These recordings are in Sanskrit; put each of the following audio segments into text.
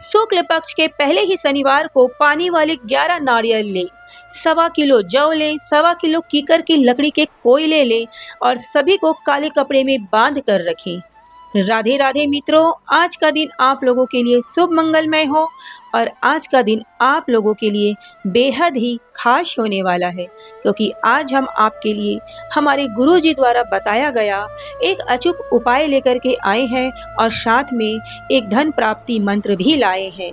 शुक्ल पक्ष के पहले ही शनिवार को पानी वाले 11 नारियल ले, 1.25 किलो जौ ले, 1.25 किलो कीकर की लकड़ी के कोयले ले और सभी को काले कपड़े में बांध कर रखें। राधे राधे मित्रों, आज का दिन आप लोगों के लिए शुभ मंगलमय हो और आज का दिन आप लोगों के लिए बेहद ही खास होने वाला है, क्योंकि आज हम आपके लिए हमारे गुरुजी द्वारा बताया गया एक अचूक उपाय लेकर के आए हैं और साथ में एक धन प्राप्ति मंत्र भी लाए हैं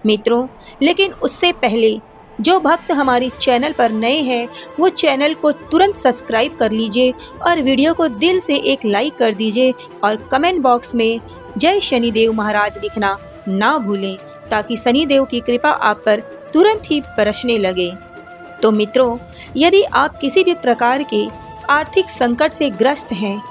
मित्रों। लेकिन उससे पहले जो भक्त हमारे चैनल पर नए हैं वो चैनल को तुरंत सब्सक्राइब कर लीजिए और वीडियो को दिल से एक लाइक कर दीजिए और कमेंट बॉक्स में जय शनिदेव महाराज लिखना ना भूलें, ताकि शनिदेव की कृपा आप पर तुरंत ही बरसने लगे। तो मित्रों, यदि आप किसी भी प्रकार के आर्थिक संकट से ग्रस्त हैं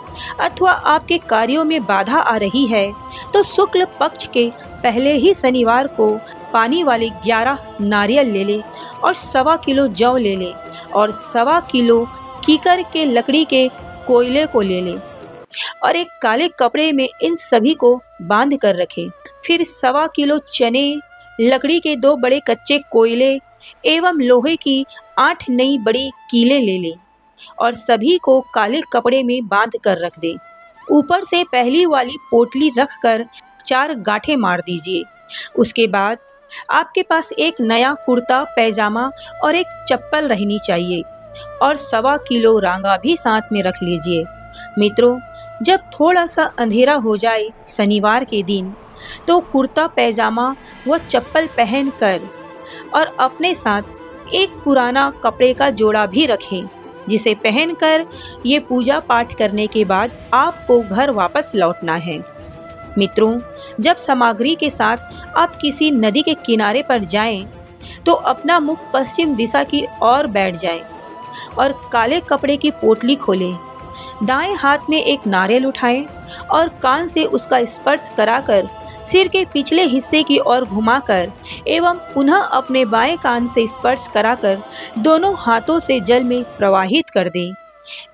अथवा आपके कार्यों में बाधा आ रही है, तो शुक्ल पक्ष के पहले ही शनिवार को पानी वाले 11 नारियल ले ले और 1.25 किलो जौ ले ले और 1.25 किलो कीकर के लकड़ी के कोयले को ले ले और एक काले कपड़े में इन सभी को बांध कर रखें। फिर 1.25 किलो चने, लकड़ी के 2 बड़े कच्चे कोयले एवं लोहे की 8 नई बड़ी कीलें ले लें और सभी को काले कपड़े में बांध कर रख दें। ऊपर से पहली वाली पोटली रखकर 4 गांठें मार दीजिए। उसके बाद आपके पास एक नया कुर्ता पैजामा और एक चप्पल रहनी चाहिए और 1.25 किलो रांगा भी साथ में रख लीजिए। मित्रों, जब थोड़ा सा अंधेरा हो जाए शनिवार के दिन, तो कुर्ता पैजामा व चप्पल पहनकर और अपने साथ एक पुराना कपड़े का जोड़ा भी रखें, जिसे पहनकर ये पूजा पाठ करने के बाद आपको घर वापस लौटना है। मित्रों, जब सामग्री के साथ आप किसी नदी के किनारे पर जाएं, तो अपना मुख पश्चिम दिशा की ओर बैठ जाएं और काले कपड़े की पोटली खोलें। दाएं हाथ में एक नारियल उठाएं और कान से उसका स्पर्श कराकर सिर के पिछले हिस्से की ओर घुमाकर एवं पुनः अपने बाएं कान से स्पर्श कराकर दोनों हाथों से जल में प्रवाहित कर दें।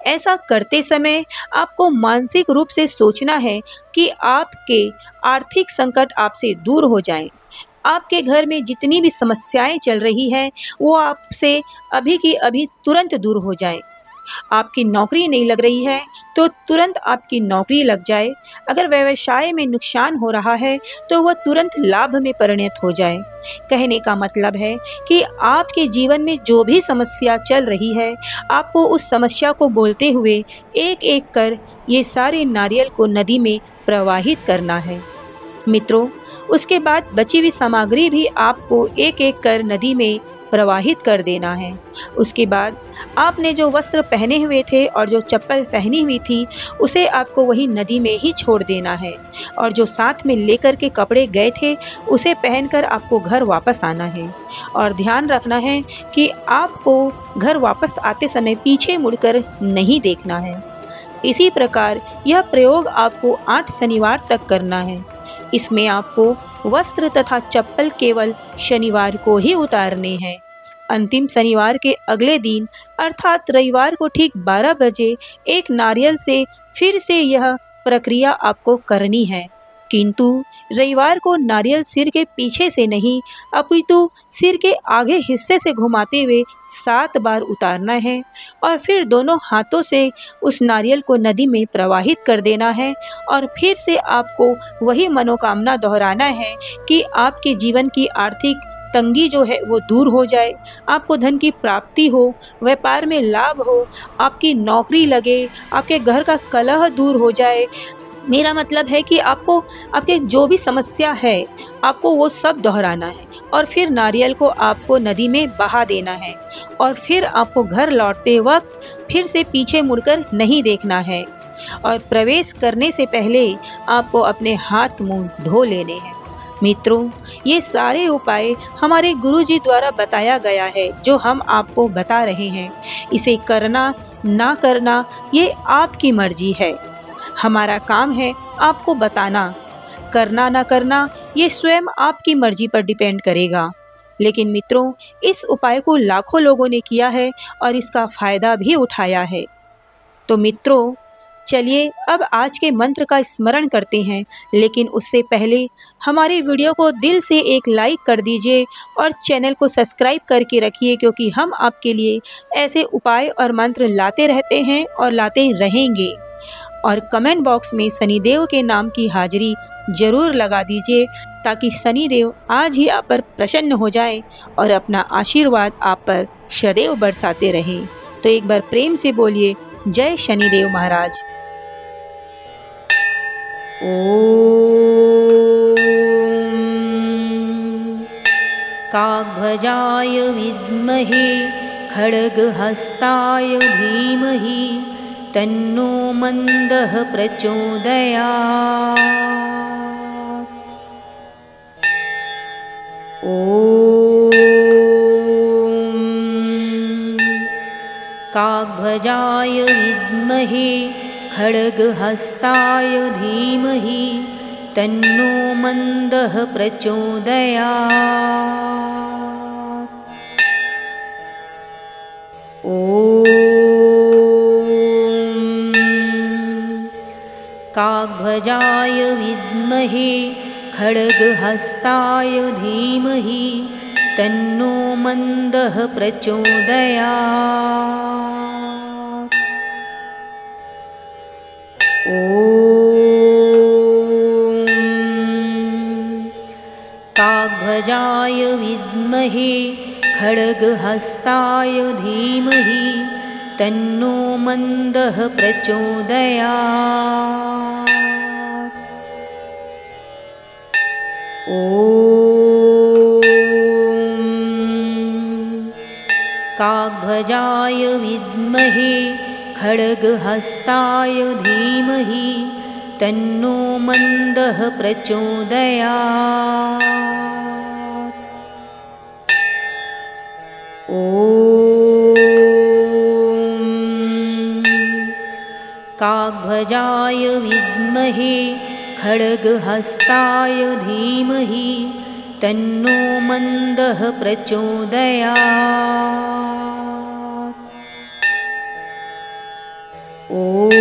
ऐसा करते समय आपको मानसिक रूप से सोचना है कि आपके आर्थिक संकट आपसे दूर हो जाएं। आपके घर में जितनी भी समस्याएं चल रही हैं वो आपसे अभी की अभी तुरंत दूर हो जाएं। आपकी नौकरी नहीं लग रही है तो तुरंत आपकी नौकरी लग जाए। अगर व्यवसाय में नुकसान हो रहा है तो वह तुरंत लाभ में परिणत हो जाए। कहने का मतलब है कि आपके जीवन में जो भी समस्या चल रही है, आपको उस समस्या को बोलते हुए एक एक कर ये सारे नारियल को नदी में प्रवाहित करना है। मित्रों, उसके बाद बची हुई सामग्री भी आपको एक एक कर नदी में प्रवाहित कर देना है। उसके बाद आपने जो वस्त्र पहने हुए थे और जो चप्पल पहनी हुई थी उसे आपको वही नदी में ही छोड़ देना है और जो साथ में लेकर के कपड़े गए थे उसे पहनकर आपको घर वापस आना है। और ध्यान रखना है कि आपको घर वापस आते समय पीछे मुड़कर नहीं देखना है। इसी प्रकार यह प्रयोग आपको 8 शनिवार तक करना है। इसमें आपको वस्त्र तथा चप्पल केवल शनिवार को ही उतारने हैं। अंतिम शनिवार के अगले दिन अर्थात रविवार को ठीक 12 बजे एक नारियल से फिर से यह प्रक्रिया आपको करनी है, किंतु रविवार को नारियल सिर के पीछे से नहीं अपितु सिर के आगे हिस्से से घुमाते हुए 7 बार उतारना है और फिर दोनों हाथों से उस नारियल को नदी में प्रवाहित कर देना है। और फिर से आपको वही मनोकामना दोहराना है कि आपके जीवन की आर्थिक तंगी जो है वो दूर हो जाए, आपको धन की प्राप्ति हो, व्यापार में लाभ हो, आपकी नौकरी लगे, आपके घर का कलह दूर हो जाए। मेरा मतलब है कि आपको आपके जो भी समस्या है आपको वो सब दोहराना है और फिर नारियल को आपको नदी में बहा देना है और फिर आपको घर लौटते वक्त फिर से पीछे मुड़कर नहीं देखना है और प्रवेश करने से पहले आपको अपने हाथ मुंह धो लेने हैं। मित्रों, ये सारे उपाय हमारे गुरुजी द्वारा बताया गया है जो हम आपको बता रहे हैं। इसे करना ना करना ये आपकी मर्जी है। हमारा काम है आपको बताना, करना ना करना ये स्वयं आपकी मर्जी पर डिपेंड करेगा। लेकिन मित्रों, इस उपाय को लाखों लोगों ने किया है और इसका फायदा भी उठाया है। तो मित्रों, चलिए अब आज के मंत्र का स्मरण करते हैं, लेकिन उससे पहले हमारी वीडियो को दिल से एक लाइक कर दीजिए और चैनल को सब्सक्राइब करके रखिए, क्योंकि हम आपके लिए ऐसे उपाय और मंत्र लाते रहते हैं और लाते रहेंगे। और कमेंट बॉक्स में शनिदेव के नाम की हाजिरी जरूर लगा दीजिए, ताकि शनिदेव आज ही आप पर प्रसन्न हो जाए और अपना आशीर्वाद आप पर सदैव बरसाते रहें। तो एक बार प्रेम से बोलिए, जय शनिदेव महाराज। ओम काकध्वजाय विद्महे खड्गहस्ताय धीमहि तन्नो मंदः प्रचोदयात्। ओम काकध्वजाय विद्महे खड्गहस्ताय धीमहि तन्नो मंदः प्रचोदयात्। ओम काकध्वजाय विद्महे खड्गहस्ताय धीमहि तन्नो मंदः प्रचोदयात्। ओम काकध्वजाय विद्महे खड्गहस्ताय धीमहि तन्नो मंदः प्रचोदयात्। ओम काकध्वजाय विद्महे खड्गहस्ताय धीमहि तन्नो मंदः प्रचोदयात्। ओम काकध्वजाय विद्महे खड्गहस्ताय धीमहि तन्नो मंदः प्रचोदयात्। ओम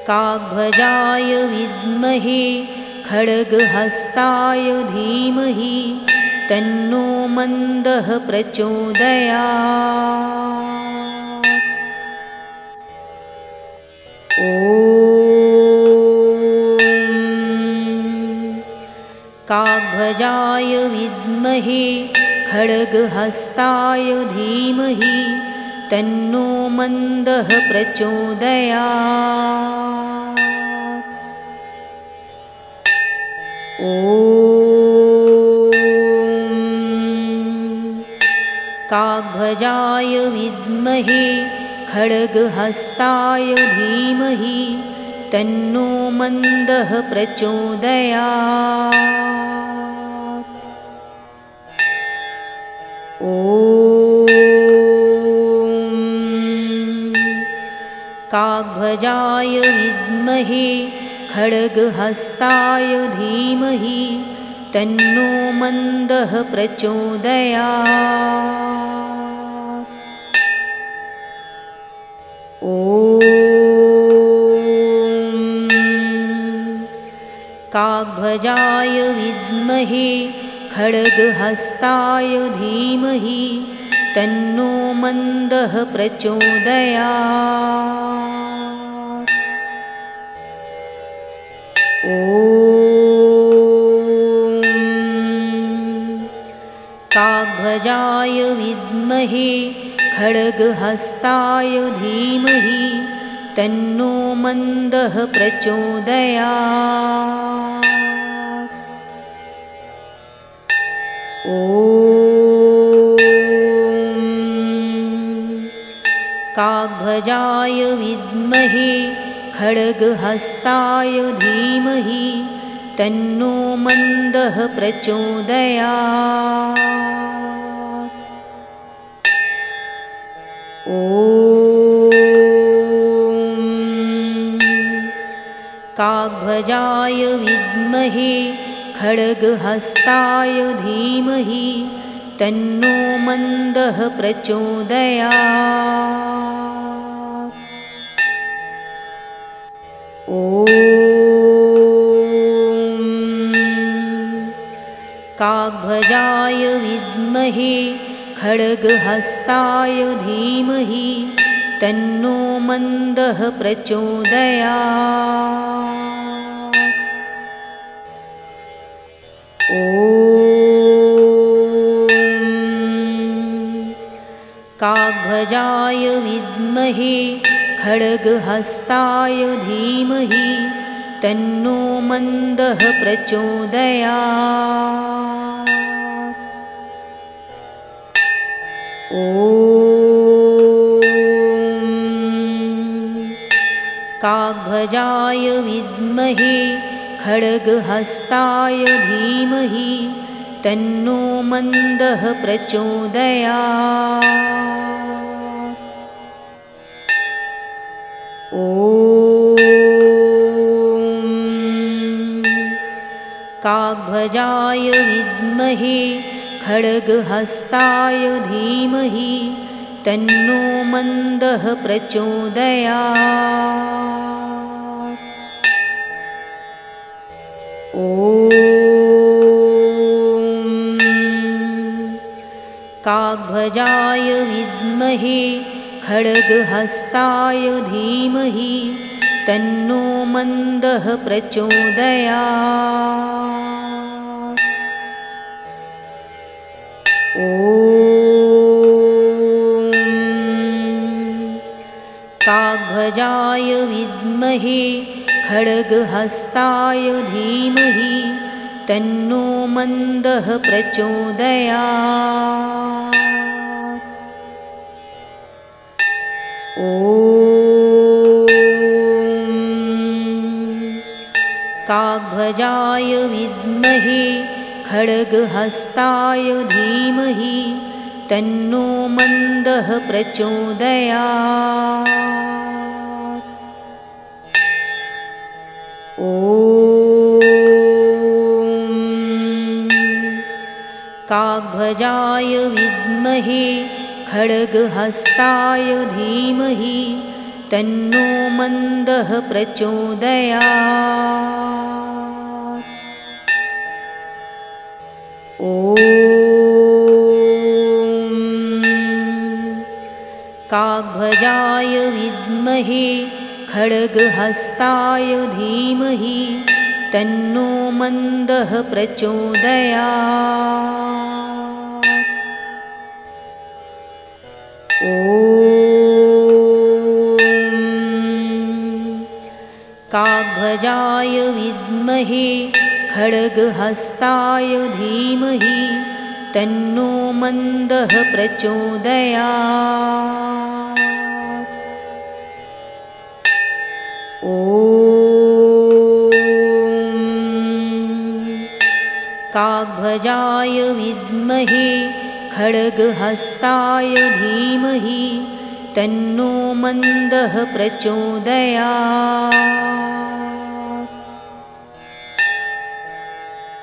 काकध्वजाय विद्महे खड्गहस्ताय धीमहि तन्नो मंदः प्रचोदयात्। ओम काकध्वजाय विद्महे खड्गहस्ताय धीमहि तन्नो मंदः प्रचोदयात्। ओम काकध्वजाय विद्महे खड्गहस्ताय धीमहि तन्नो मंदः प्रचोदयात्। ओम काकध्वजाय विद्महे खड्गहस्ताय धीमहि तन्नो मंदः प्रचोदयात्। ओम काकध्वजाय विद्महे खड्गहस्ताय धीमहि तन्नो मंदः प्रचोदयात्। ओम काकध्वजाय विद्महे खड्गहस्ताय धीमहि तन्नो मंदः प्रचोदयात्। ओम काकध्वजाय विद्महे खड्गहस्ताय धीमहि तन्नो मंदः प्रचोदयात्। ओम काकध्वजाय विद्महे खड्गहस्ताय धीमहि तन्नो मंदः प्रचोदयात्। ॐ काकध्वजाय विद्महे खड्गहस्ताय धीमहि तन्नो मन्दः प्रचोदयात्। ॐ काकध्वजाय विद्महे खड्गहस्ताय धीमहि तन्नो मन्दः प्रचोदयात्। ॐ काकध्वजाय विद्महे खड्गहस्ताय धीमहि तन्नो मन्दः प्रचोदयात्। ॐ काकध्वजाय विद्महे खड्गहस्ताय धीमहि तन्नो मन्दः प्रचोदयात्। ॐ काकध्वजाय विद्महे खड्गहस्ताय धीमहि तन्नो मन्दः प्रचोदयात्। ॐ काकध्वजाय विद्महे खड्गहस्ताय धीमहि तन्नो मन्दः प्रचोदयात्। ॐ काकध्वजाय विद्महे खड्गहस्ताय धीमहि तन्नो मन्दः प्रचोदयात्। ॐ काकध्वजाय विद्महे खड्गहस्ताय धीमहि तन्नो मन्दः प्रचोदयात्। ॐ काकध्वजाय विद्महे खड्गहस्ताय धीमहि तन्नो मन्दः प्रचोदयात्। ॐ काकध्वजाय विद्महे खड्गहस्ताय धीमहि तन्नो मन्दः प्रचोदयात्। ॐ काकध्वजाय विद्महे खड्गहस्ताय धीमहि तन्नो मन्दः प्रचोदयात्।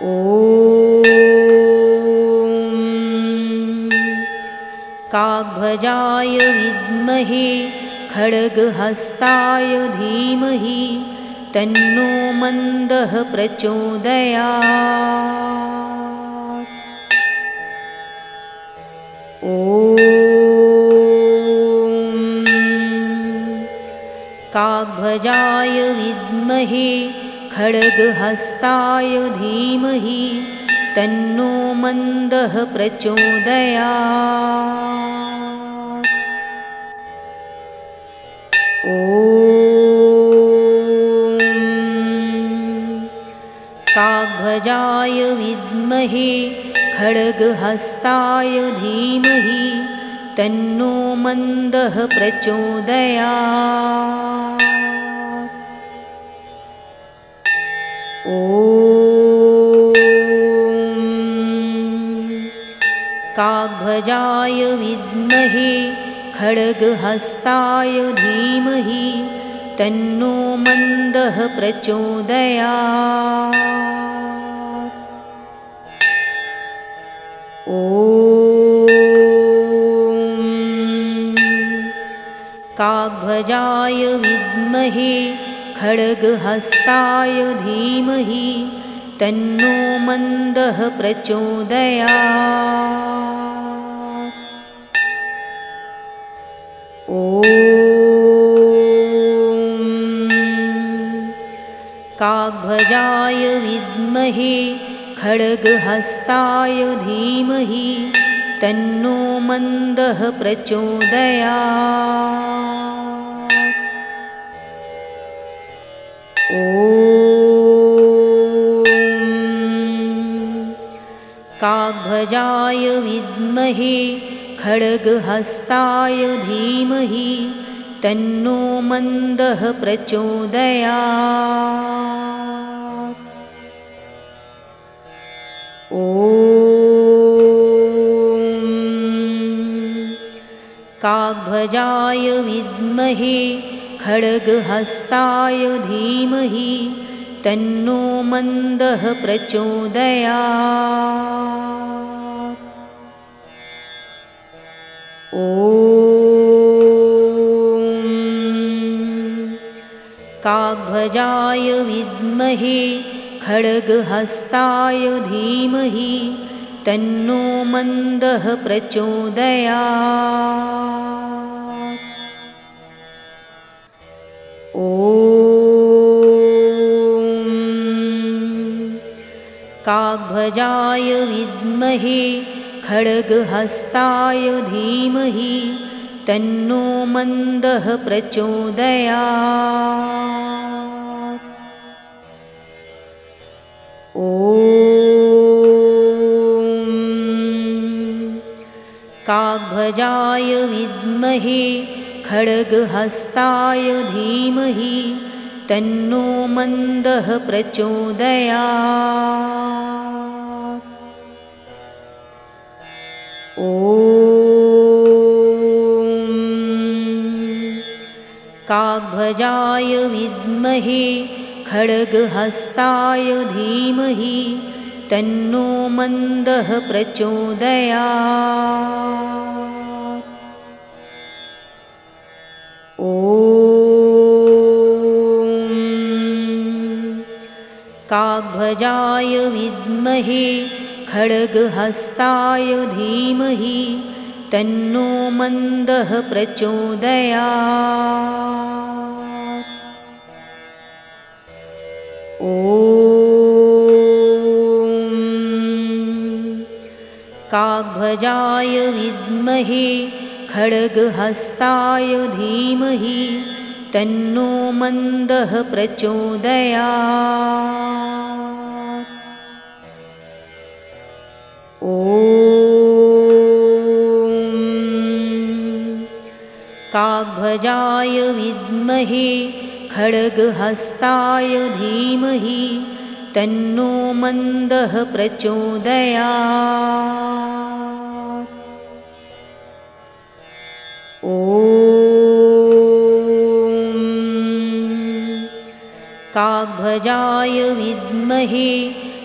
ॐ काकध्वजाय विद्महे खड्गहस्ताय धीमहि तन्नो मन्दः प्रचोदयात्। ॐ काकध्वजाय विद्महे खड्गहस्ताय धीमहि तन्नो मन्दः प्रचोदयात्। ॐ काकध्वजाय विद्महे खड्गहस्ताय धीमहि तन्नो मन्दः प्रचोदयात्। ॐ काकध्वजाय विद्महे खड्गहस्ताय धीमहि तन्नो मन्दः प्रचोदयात्। ॐ काकध्वजाय विद्महे खड्गहस्ताय धीमहि तन्नो मन्दः प्रचोदयात्। ॐ काकध्वजाय विद्महे खड्गहस्ताय धीमहि तन्नो मन्दः प्रचोदयात्। ॐ काकध्वजाय विद्महे खड्गहस्ताय धीमहि तन्नो मन्दः प्रचोदयात्। ॐ काकध्वजाय विद्महे खड्गहस्ताय धीमहि तन्नो मन्दः प्रचोदयात्। ॐ काकध्वजाय विद्महे खड्गहस्ताय धीमहि तन्नो मन्दः प्रचोदयात्। ॐ काकध्वजाय विद्महे खड्गहस्ताय धीमहि तन्नो मन्दः प्रचोदयात्। ॐ काकध्वजाय विद्महे खड्गहस्ताय धीमहि तन्नो मन्दः प्रचोदयात्। ॐ काकध्वजाय विद्महे खड्गहस्ताय धीमहि तन्नो मन्दः प्रचोदयात्। ॐ काकध्वजाय विद्महे खड्गहस्ताय धीमहि तन्नो मन्दः प्रचोदयात्। ॐ काकध्वजाय विद्महे खड्गहस्ताय धीमहि तन्नो मन्दः प्रचोदयात्। ॐ काकध्वजाय विद्महे खड्गहस्ताय धीमहि तन्नो मन्दः प्रचोदयात्। ॐ काकध्वजाय विद्महे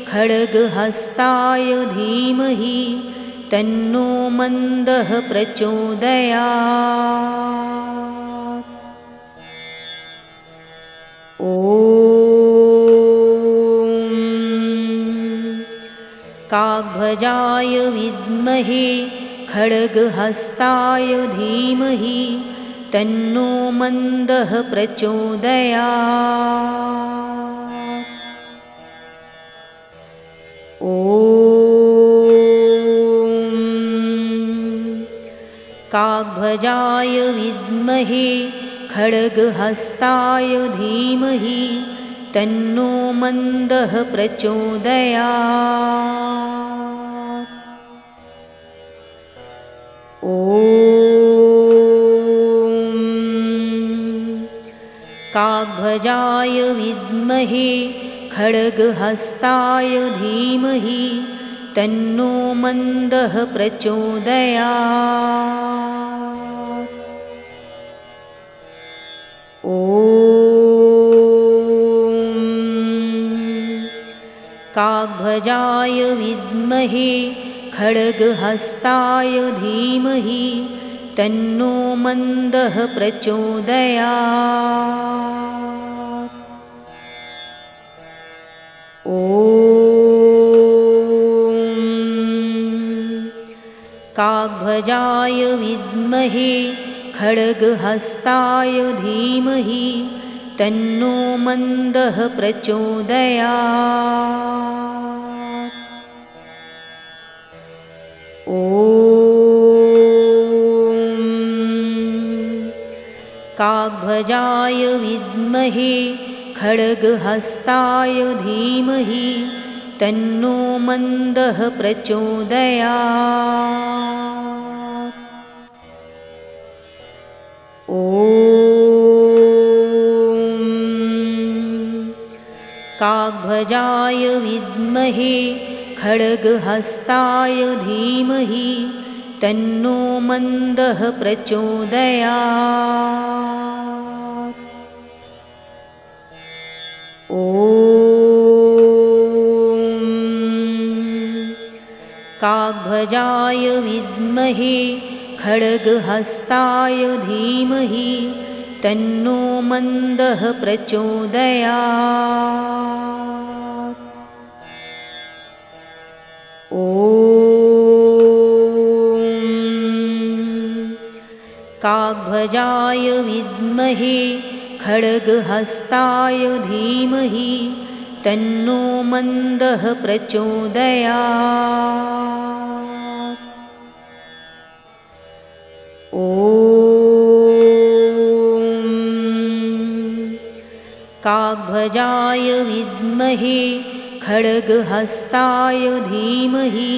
खड्गहस्ताय धीमहि तन्नो मन्दः प्रचोदयात्। ॐ काकध्वजाय विद्महे खड्गहस्ताय धीमहि तन्नो मन्दः प्रचोदयात्। ॐ काकध्वजाय विद्महे खड्गहस्ताय धीमहि तन्नो मन्दः प्रचोदयात्। ॐ काकध्वजाय विद्महे खड्गहस्ताय धीमहि तन्नो मन्दः प्रचोदयात्। ॐ काकध्वजाय विद्महे खड्गहस्ताय धीमहि तन्नो मन्दः प्रचोदयात्। काग्भजाय विद्महे खड्गहस्ताय धीमहि तन्नो मन्दः प्रचोदयात्। काग्भजाय विद्महे खड्गहस्ताय धीमहि तन्नो मन्दः प्रचोदयात्। काग्भजाय विद्महे खड्गहस्ताय धीमहि तन्नो मन्दः प्रचोदयात्। काग्भजाय विद्महे खड्गहस्ताय धीमहि तन्नो मन्दः प्रचोदयात्। काग्भजाय विद्महे खड्गहस्ताय धीमहि तन्नो मन्दः प्रचोदयात्। काग्भजाय विद्महे खड्गहस्ताय धीमहि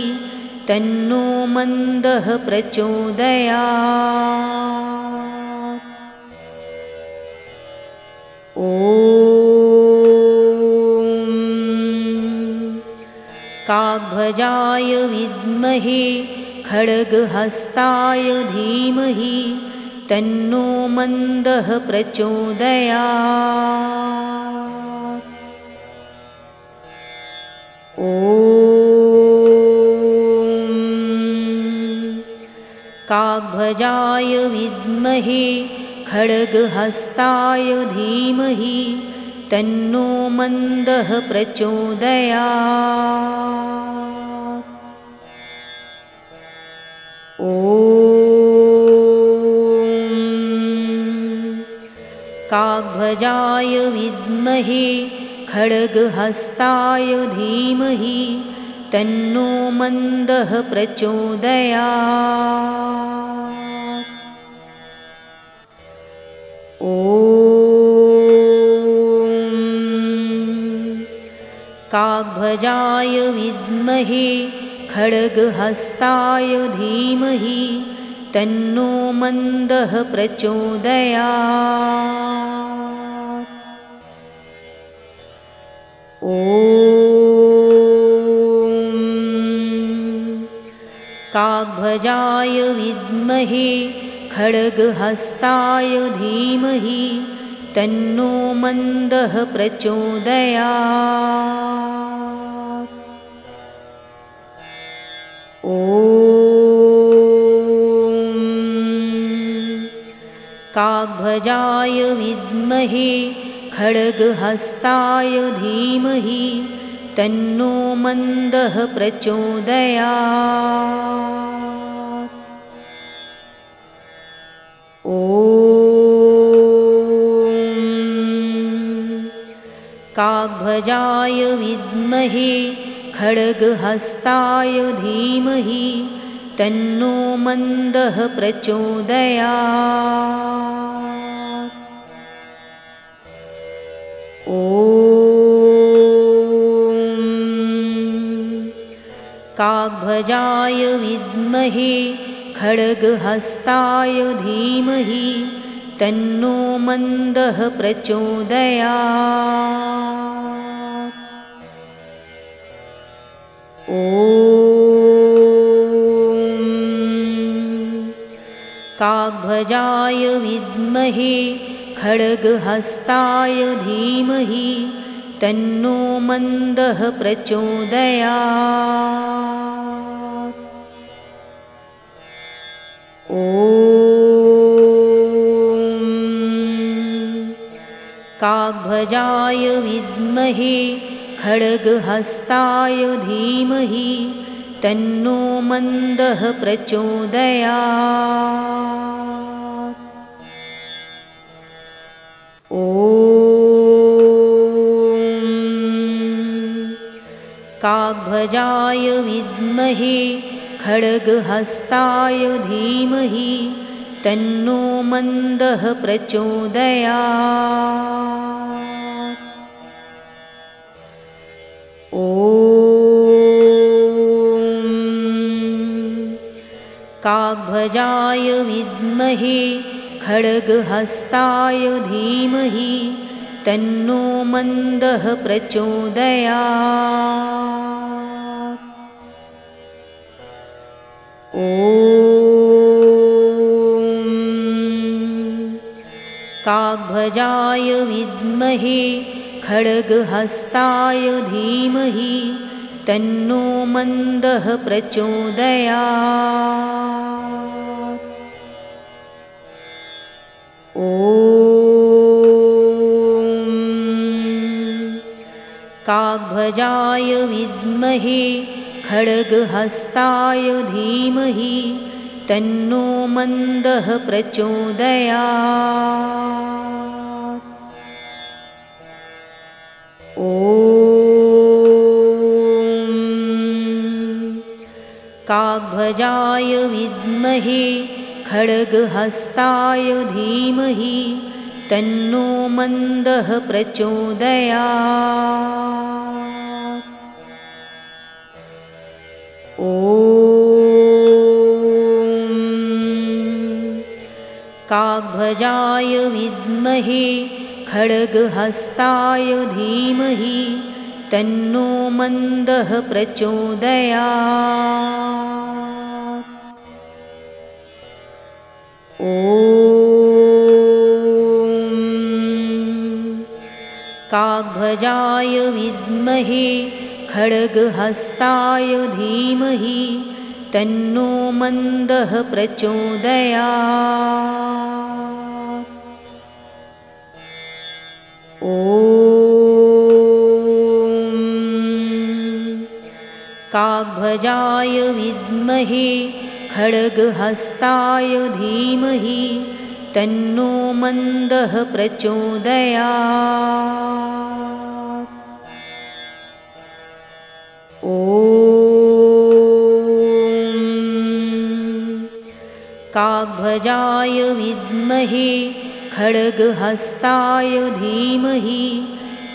तन्नो मन्दः प्रचोदयात्। काग्भजाय विद्महे खड्गहस्ताय धीमहि तन्नो मन्दः प्रचोदयात्। काग्भजाय विद्महे खड्गहस्ताय धीमहि तन्नो मन्दः प्रचोदयात्। काग्भजाय विद्महे खड्गहस्ताय धीमहि तन्नो मन्दः प्रचोदयात्। काग्भजाय विद्महे खड्गहस्ताय धीमहि तन्नो मन्दः प्रचोदयात्। काग्भजाय विद्महे खड्गहस्ताय धीमहि तन्नो मन्दः प्रचोदयात्। काग्भजाय विद्महे खड्गहस्ताय धीमहि तन्नो मन्दः प्रचोदयात्। काग्भजाय विद्महे खड्गहस्ताय धीमहि तन्नो मन्दः प्रचोदयात्। काग्भजाय विद्महे खड्गहस्ताय धीमहि तन्नो मन्दः प्रचोदयात्। काग्भजाय विद्महे खड्गहस्ताय धीमहि तन्नो मन्दः प्रचोदयात्। काग्भजाय विद्महे खड्गहस्ताय धीमहि तन्नो मन्दः प्रचोदयात्। ॐ काकध्वजाय विद्महे खड्गहस्ताय धीमहि तन्नो मन्दः प्रचोदयात्। ॐ काकध्वजाय विद्महे खड्गहस्ताय धीमहि तन्नो मन्दः प्रचोदयात्। ॐ काकध्वजाय विद्महे खड्गहस्ताय धीमहि तन्नो मन्दः प्रचोदयात्। ॐ काकध्वजाय विद्महे खड्गहस्ताय धीमहि तन्नो मन्दः प्रचोदयात्। ॐ काकध्वजाय विद्महे खड्गहस्ताय धीमहि तन्नो मन्दः प्रचोदयात्। ॐ काकध्वजाय विद्महे खड्गहस्ताय धीमहि तन्नो मन्दः प्रचोदयात्। ॐ काकध्वजाय विद्महे खड्गहस्ताय धीमहि तन्नो मन्दः प्रचोदयात्। ॐ काकध्वजाय विद्महे खड्गहस्ताय धीमहि तन्नो मन्दः प्रचोदयात्। ॐ काकध्वजाय विद्महे खड्गहस्ताय धीमहि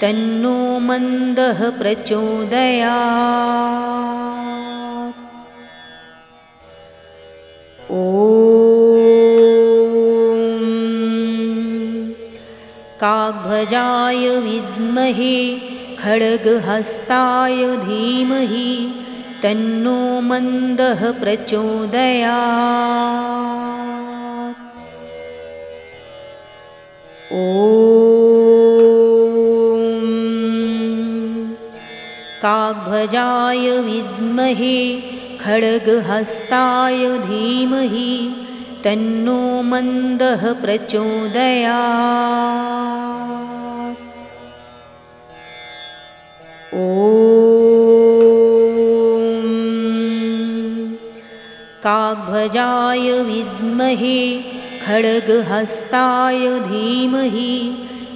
तन्नो मन्दः प्रचोदयात्। ॐ काकध्वजाय विद्महे खड्गहस्ताय धीमहि तन्नो मन्दः प्रचोदयात्। ॐ काकध्वजाय विद्महे खड्गहस्ताय धीमहि तन्नो मन्दः प्रचोदयात्। ॐ काकध्वजाय विद्महे खड्गहस्ताय धीमहि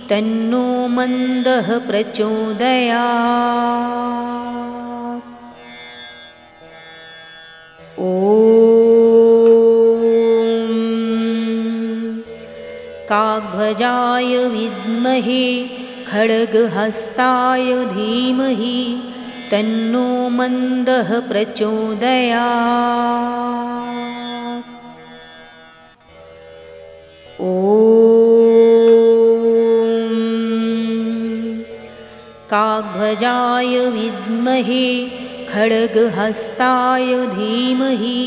तन्नो मन्दः प्रचोदयात्। ॐ काकध्वजाय विद्महे खड्गहस्ताय धीमहि तन्नो मन्दः प्रचोदयात्। ॐ काकध्वजाय विद्महे खड्गहस्ताय धीमहि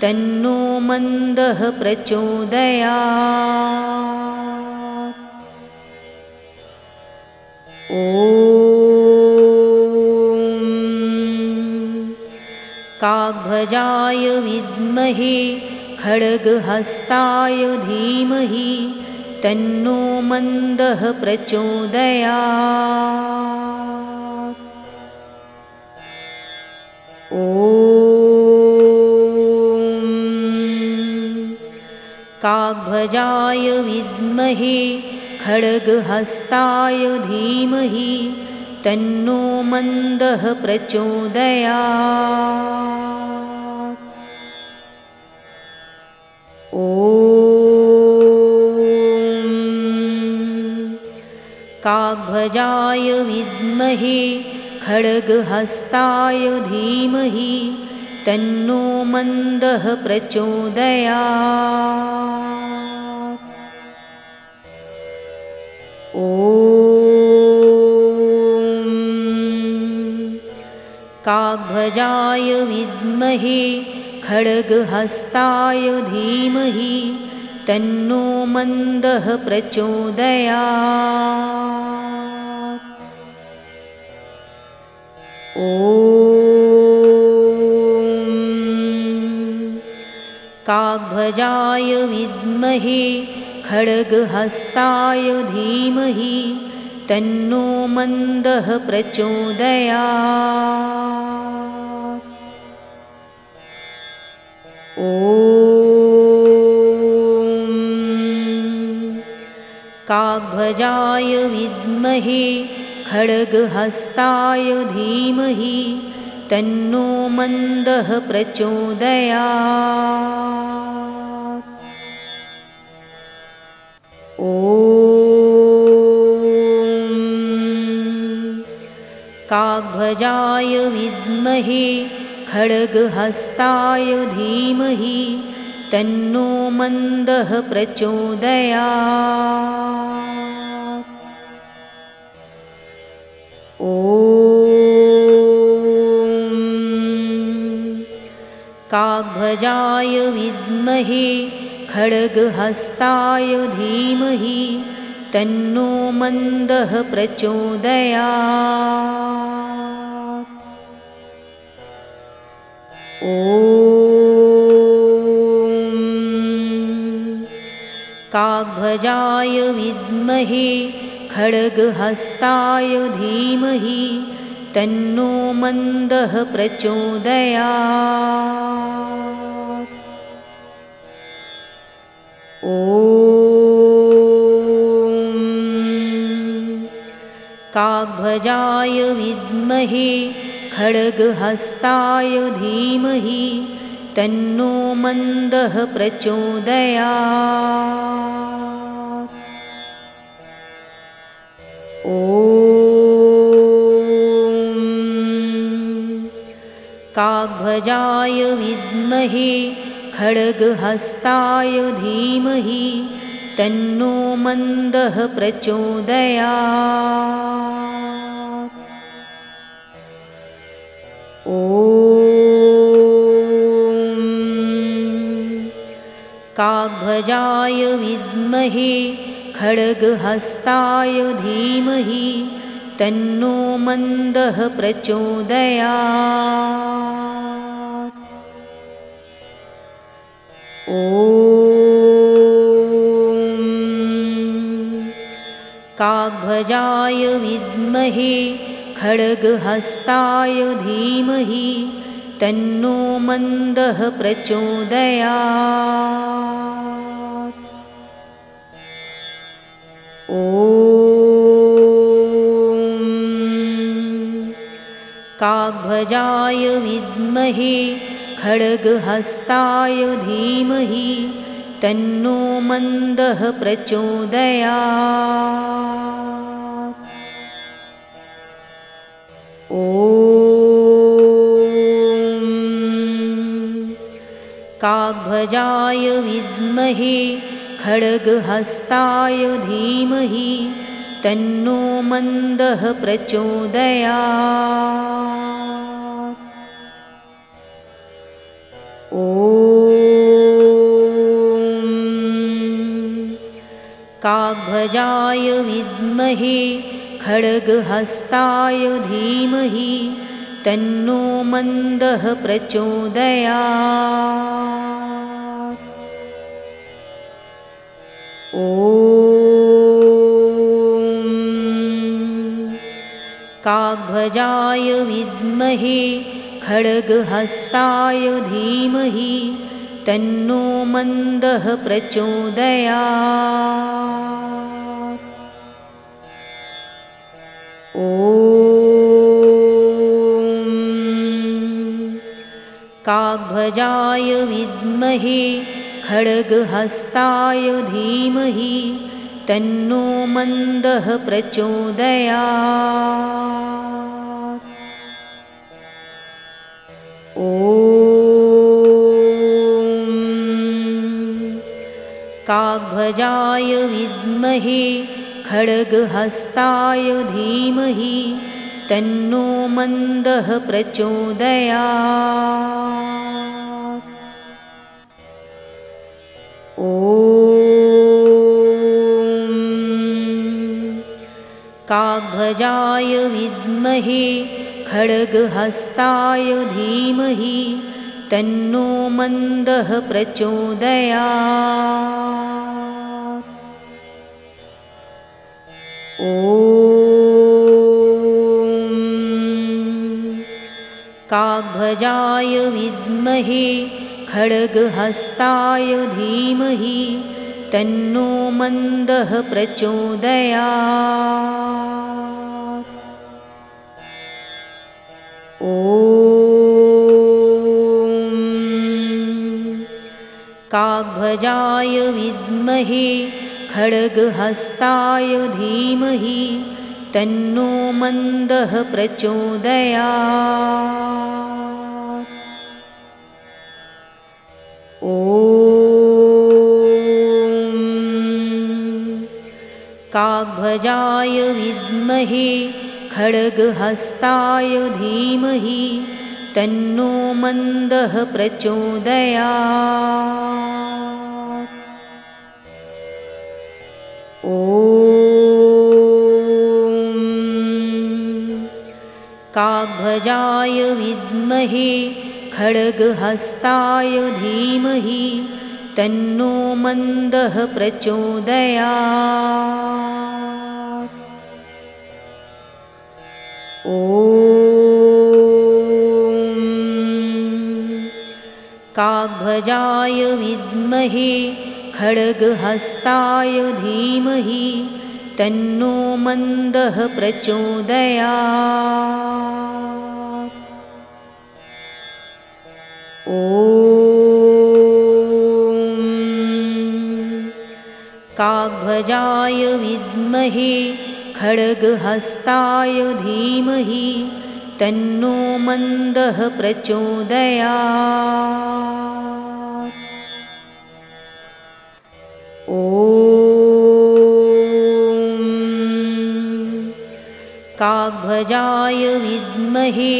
तन्नो मन्दः प्रचोदयात्। ॐ काकध्वजाय विद्महे खड्गहस्ताय धीमहि तन्नो मन्दः प्रचोदयात्। ॐ काकध्वजाय विद्महे खड्गहस्ताय धीमहि तन्नो मन्दः प्रचोदयात्। ॐ काकध्वजाय विद्महे खड्गहस्ताय धीमहि तन्नो मन्दः प्रचोदयात्। ॐ काकध्वजाय विद्महे खड्गहस्ताय धीमहि तन्नो मन्दः प्रचोदयात्। ॐ काकध्वजाय विद्महे खड्गहस्ताय धीमहि तन्नो मन्दः प्रचोदयात्। ॐ काकध्वजाय विद्महे खड्गहस्ताय धीमहि तन्नो मन्दः प्रचोदयात्। ॐ काकध्वजाय विद्महे खड्गहस्ताय धीमहि तन्नो मन्दः प्रचोदयात्। ॐ काकध्वजाय विद्महे खड्गहस्ताय धीमहि तन्नो मन्दः प्रचोदयात्। ॐ काकध्वजाय विद्महे खड्गहस्ताय धीमहि तन्नो मन्दः प्रचोदयात्। ॐ काकध्वजाय विद्महे खड्गहस्ताय धीमहि तन्नो मन्दः प्रचोदयात्। ॐ काकध्वजाय विद्महे खड्गहस्ताय धीमहि तन्नो मन्दः प्रचोदयात्। ॐ काकध्वजाय विद्महे खड्गहस्ताय धीमहि तन्नो मन्दः प्रचोदयात्। ॐ काकध्वजाय विद्महे खड्गहस्ताय धीमहि तन्नो मन्दः प्रचोदयात्। ॐ काकध्वजाय विद्महे खड्गहस्ताय धीमहि तन्नो मन्दः प्रचोदयात्। ॐ काकध्वजाय विद्महे खड्गहस्ताय धीमहि तन्नो मन्दः प्रचोदयात्। ॐ काकध्वजाय विद्महे खड्गहस्ताय धीमहि तन्नो मन्दः प्रचोदयात्। ॐ काकध्वजाय विद्महे खड्गहस्ताय धीमहि तन्नो मन्दः प्रचोदयात्। ॐ काकध्वजाय विद्महे खड्गहस्ताय धीमहि तन्नो मन्दः प्रचोदयात्। ॐ काकध्वजाय विद्महे खड्गहस्ताय धीमहि तन्नो मन्दः प्रचोदयात्। ॐ काकध्वजाय विद्महे खड्गहस्ताय धीमहि तन्नो मन्दः प्रचोदयात्। ॐ काकध्वजाय विद्महे खड्गहस्ताय धीमहि तन्नो मन्दः प्रचोदयात्। ॐ काकध्वजाय विद्महे खड्गहस्ताय धीमहि तन्नो मन्दः प्रचोदयात्। ॐ काकध्वजाय विद्महे खड्गहस्ताय धीमहि तन्नो मन्दः प्रचोदयात्। ॐ काकध्वजाय विद्महे खड्गहस्ताय धीमहि तन्नो मन्दः प्रचोदयात्। ॐ काकध्वजाय विद्महे खड्गहस्ताय धीमहि तन्नो मन्दः प्रचोदयात्। ॐ काकध्वजाय विद्महे खड्गहस्ताय धीमहि तन्नो मन्दः प्रचोदयात्। ॐ काकध्वजाय विद्महे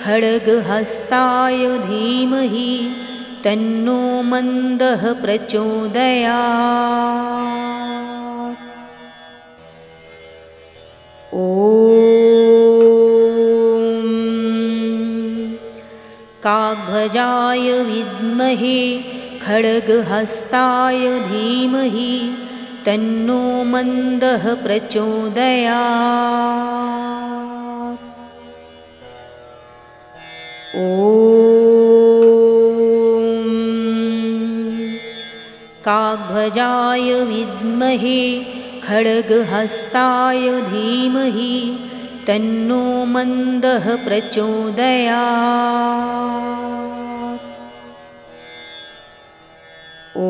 खड्गहस्ताय धीमहि तन्नो मन्दः प्रचोदयात्। ॐ काकध्वजाय विद्महे खड्गहस्ताय धीमहि तन्नो मन्दः प्रचोदयात्। ॐ काकध्वजाय विद्महे खड्गहस्ताय धीमहि तन्नो मन्दः प्रचोदयात्। ॐ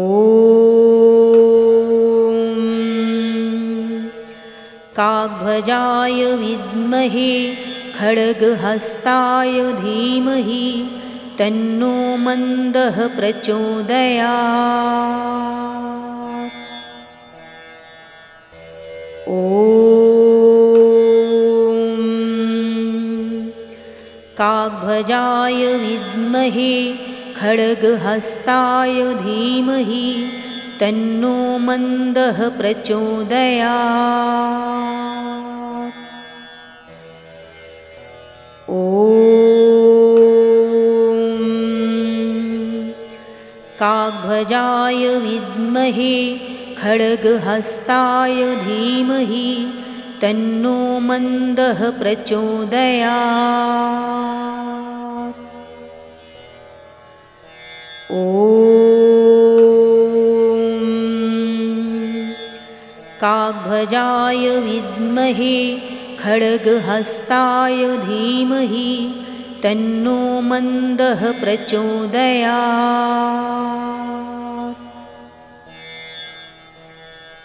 काकध्वजाय विद्महे खड्गहस्ताय धीमहि तन्नो मन्दः प्रचोदयात्। ॐ काकध्वजाय विद्महे खड्गहस्ताय धीमहि तन्नो मन्दः प्रचोदयात्। ॐ काकध्वजाय विद्महे खड्गहस्ताय धीमहि तन्नो मन्दः प्रचोदयात्। ॐ काग्भजाय विद्महे खड्गहस्ताय धीमहि तन्नो मन्दः प्रचोदयात्।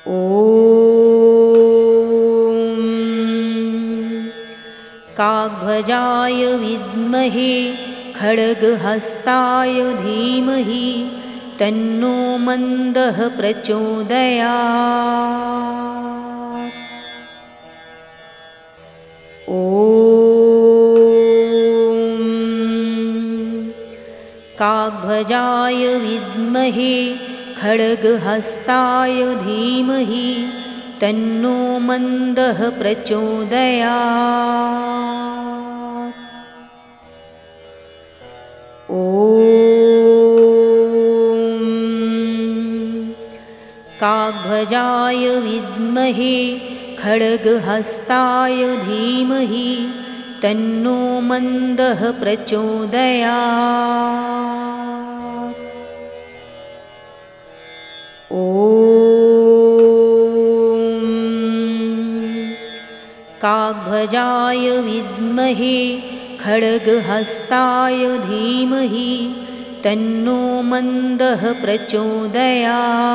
ॐ काग्भजाय विद्महे खड्गहस्ताय धीमहि तन्नो मन्दः प्रचोदयात्। ॐ काग्भजाय विद्महे खड्गहस्ताय धीमहि तन्नो मन्दः प्रचोदयात्। ॐ काग्भजाय विद्महे खड्गहस्ताय धीमहि तन्नो मन्दः प्रचोदयात्। ॐ काग्भजाय विद्महे खड्गहस्ताय धीमहि तन्नो मन्दः प्रचोदयात्।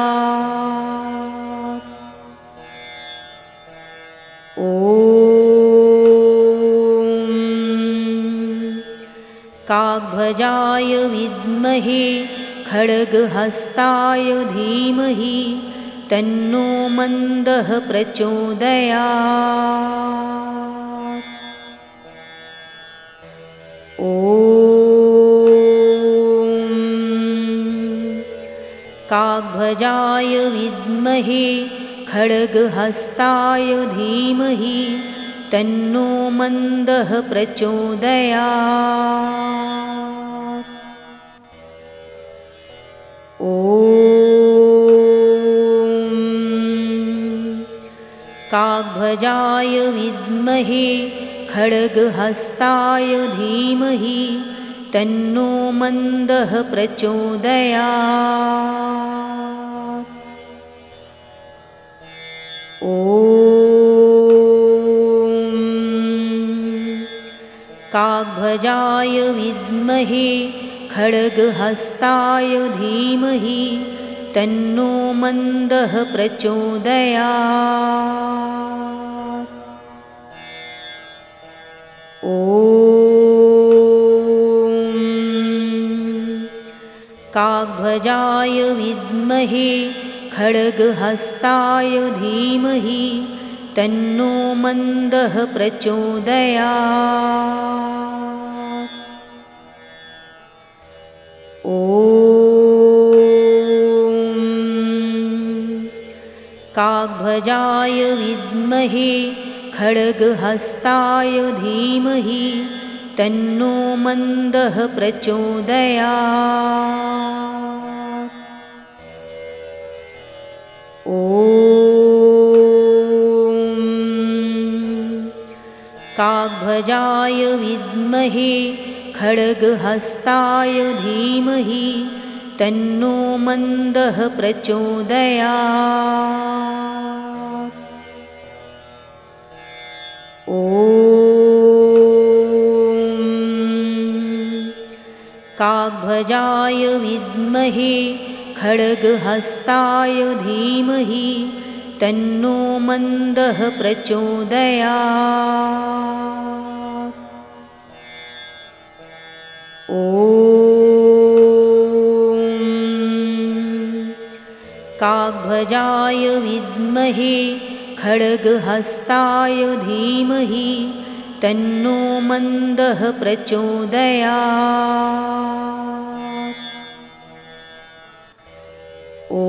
ॐ काग्भजाय विद्महे खड्गहस्ताय धीमहि तन्नो मन्दः प्रचोदयात्। ॐ काग्भजाय विद्महे खड्गहस्ताय धीमहि तन्नो मन्दः प्रचोदयात्। ॐ काग्भजाय विद्महे खड्गहस्ताय धीमहि तन्नो मन्दः प्रचोदयात्। ॐ काग्भजाय विद्महे खड्गहस्ताय धीमहि तन्नो मन्दः प्रचोदयात्। ॐ काग्भजाय विद्महे खड्गहस्ताय धीमहि तन्नो मन्दः प्रचोदयात्। ॐ काग्भजाय विद्महे खड्गहस्ताय धीमहि तन्नो मन्दः प्रचोदयात्। ॐ काग्भजाय विद्महे खड्गहस्ताय धीमहि तन्नो मन्दः प्रचोदयात्। ॐ काग्भजाय विद्महे खड्गहस्ताय धीमहि तन्नो मन्दः प्रचोदयात्। ॐ काग्भजाय विद्महे खड्गहस्ताय धीमहि तन्नो मन्दः प्रचोदयात्। ॐ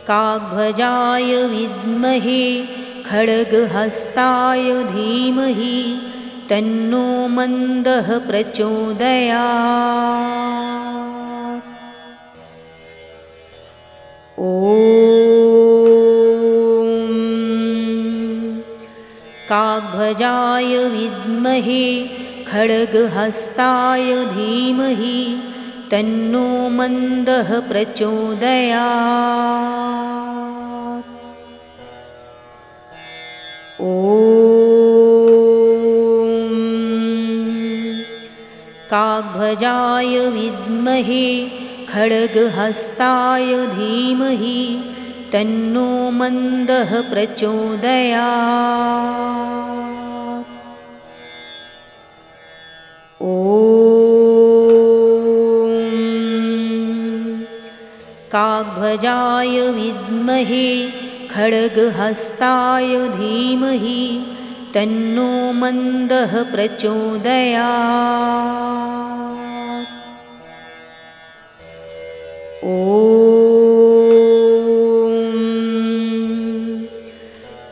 काग्भजाय विद्महे खड्गहस्ताय धीमहि तन्नो मन्दः प्रचोदयात्। ॐ काग्भजाय विद्महे खड्गहस्ताय धीमहि तन्नो मन्दः प्रचोदयात्। ॐ काकध्वजाय विद्महे खड्गहस्ताय धीमहि तन्नो मन्दः प्रचोदयात्। ॐ काकध्वजाय विद्महे खड्गहस्ताय धीमहि तन्नो मन्दः प्रचोदयात्। ॐ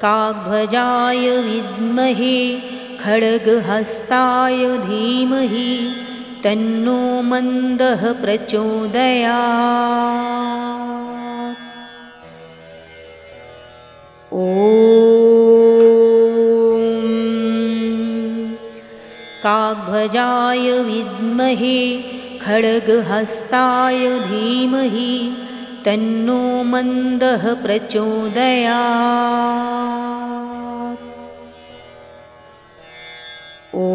काकध्वजाय विद्महे खड्गहस्ताय धीमहि तन्नो मन्दः प्रचोदयात्। ॐ काकध्वजाय विद्महे खड्गहस्ताय धीमहि तन्नो मन्दः प्रचोदयात्। ॐ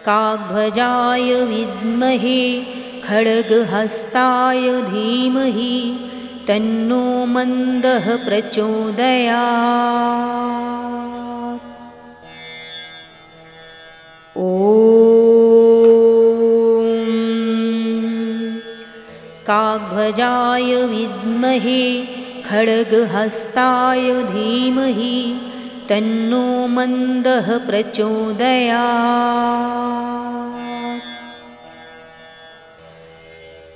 काकध्वजाय विद्महे खड्गहस्ताय धीमहि तन्नो मन्दः प्रचोदयात्। ॐ काकध्वजाय विद्महे खड्गहस्ताय धीमहि तन्नो मन्दः प्रचोदयात्।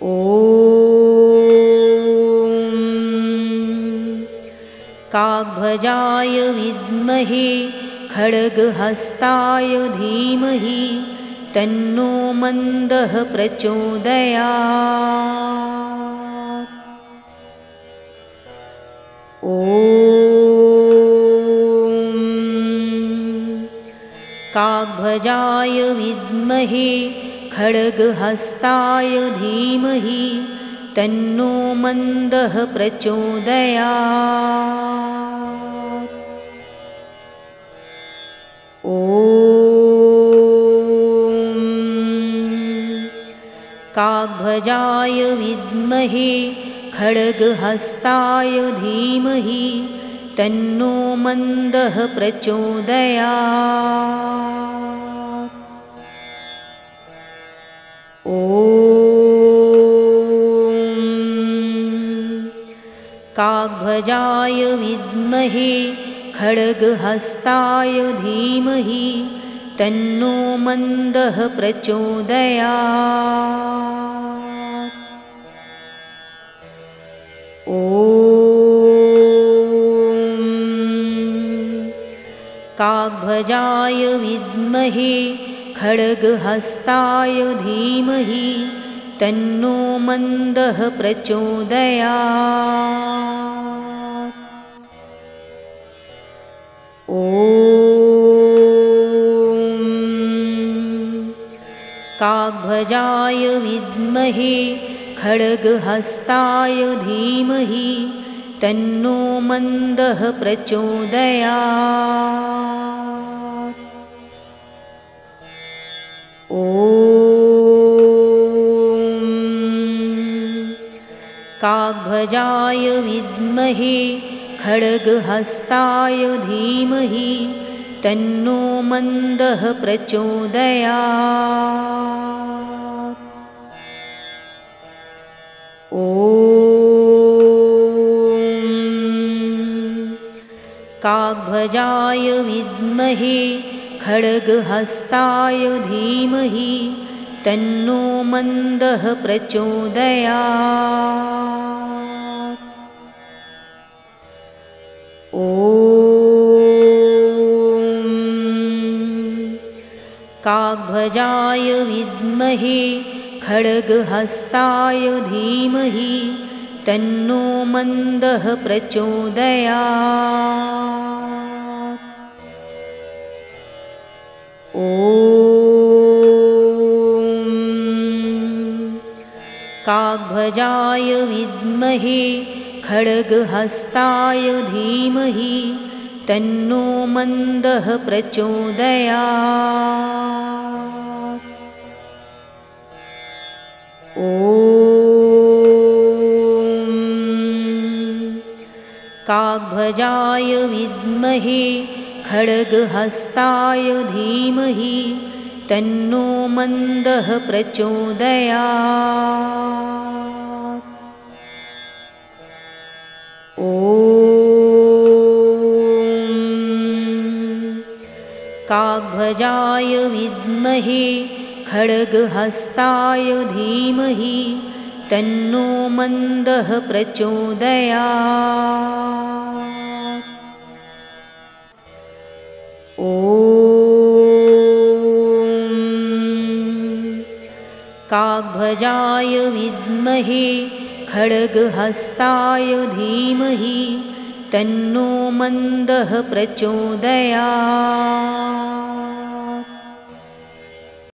ॐ काकध्वजाय विद्महे खड्गहस्ताय धीमहि तन्नो मन्दः प्रचोदयात्। ॐ काकध्वजाय विद्महे खड्गहस्ताय धीमहि तन्नो मन्दः प्रचोदयात्। ॐ काकध्वजाय विद्महे खड्गहस्ताय धीमहि तन्नो मन्दः प्रचोदयात्। ॐ काकध्वजाय विद्महे खड्गहस्ताय धीमहि तन्नो मन्दः प्रचोदयात्। ॐ काकध्वजाय विद्महे खड्गहस्ताय धीमहि तन्नो मन्दः प्रचोदयात्। ॐ काकध्वजाय विद्महे खड्गहस्ताय धीमहि तन्नो मन्दः प्रचोदयात्। ॐ काकध्वजाय विद्महे खड्गहस्ताय धीमहि तन्नो मन्दः प्रचोदयात्। ॐ काकध्वजाय विद्महे खड्गहस्ताय धीमहि तन्नो मन्दः प्रचोदयात्। ॐ काकध्वजाय विद्महे खड्गहस्ताय धीमहि तन्नो मन्दः प्रचोदयात्। काकध्वजाय विद्महे खड्गहस्ताय धीमहि तन्नो मन्दः प्रचोदयात्। ॐ काकध्वजाय विद्महे खड्गहस्ताय धीमहि तन्नो मन्दः प्रचोदयात्। ॐ काकध्वजाय विद्महे खड्गहस्ताय धीमहि तन्नो मन्दः प्रचोदयात्। ॐ काकध्वजाय विद्महे खड्गहस्ताय धीमहि तन्नो मन्दः प्रचोदयात्।